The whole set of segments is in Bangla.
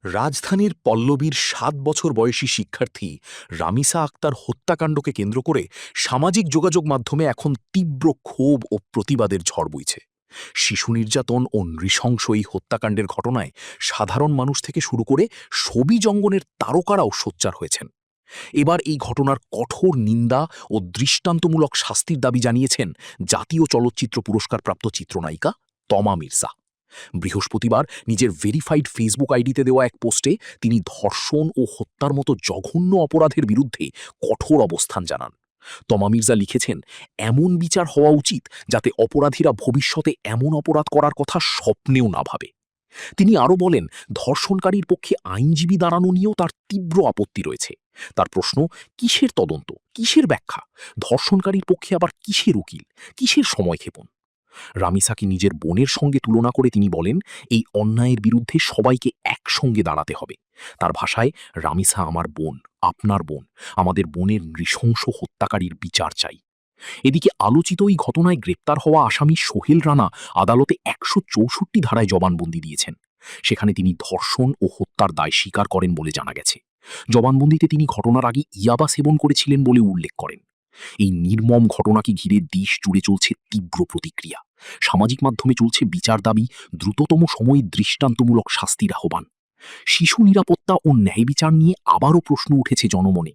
রাজধানীর পল্লবীর ৭ বছর বয়সী শিক্ষার্থী রামিসা আক্তার হত্যাকাণ্ডকে কেন্দ্র করে সামাজিক যোগাযোগ মাধ্যমে এখন তীব্র ক্ষোভ ও প্রতিবাদের ঝড় বইছে। শিশু নির্যাতন ও নৃশংস এই হত্যাকাণ্ডের ঘটনায় সাধারণ মানুষ থেকে শুরু করে ছবি জঙ্গনের তারকারাও সোচ্চার হয়েছেন। এবার এই ঘটনার কঠোর নিন্দা ও দৃষ্টান্তমূলক শাস্তির দাবি জানিয়েছেন জাতীয় চলচ্চিত্র পুরস্কারপ্রাপ্ত চিত্রনায়িকা তমা মির্জা। বৃহস্পতিবার নিজের ভেরিফাইড ফেসবুক আইডিতে দেওয়া এক পোস্টে তিনি ধর্ষণ ও হত্যার মতো জঘন্য অপরাধের বিরুদ্ধে কঠোর অবস্থান জানান। তমা মির্জা লিখেছেন, এমন বিচার হওয়া উচিত যাতে অপরাধীরা ভবিষ্যতে এমন অপরাধ করার কথা স্বপ্নেও না ভাবে। তিনি আরও বলেন, ধর্ষণকারীর পক্ষে আইনজীবী দাঁড়ানো নিয়েও তার তীব্র আপত্তি রয়েছে। তার প্রশ্ন, কিসের তদন্ত, কিসের ব্যাখ্যা? ধর্ষণকারীর পক্ষে আবার কিসের উকিল, কিসের সময়ক্ষেপণ? রামিসাকে নিজের বোনের সঙ্গে তুলনা করে তিনি বলেন, এই অন্যায়ের বিরুদ্ধে সবাইকে একসঙ্গে দাঁড়াতে হবে। তার ভাষায়, রামিসা আমার বোন, আপনার বোন, আমাদের বোনের নৃশংস হত্যাকারীর বিচার চাই। এদিকে আলোচিত এই ঘটনায় গ্রেপ্তার হওয়া আসামি সোহেল রানা আদালতে ১৬৪ ধারায় জবানবন্দি দিয়েছেন। সেখানে তিনি ধর্ষণ ও হত্যার দায় স্বীকার করেন বলে জানা গেছে। জবানবন্দিতে তিনি ঘটনার আগে ইয়াবা সেবন করেছিলেন বলে উল্লেখ করেন। এই নির্মম ঘটনাকে ঘিরে দেশ জুড়ে চলছে তীব্র প্রতিক্রিয়া। সামাজিক মাধ্যমে চলছে বিচার দাবি, দ্রুততম সময়ে দৃষ্টান্তমূলক শাস্তির আহ্বান। শিশু নিরাপত্তা ও ন্যায় বিচার নিয়ে আবারও প্রশ্ন উঠেছে জনমনে।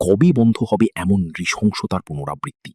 কবে বন্ধ হবে এমন নৃশংসতার পুনরাবৃত্তি?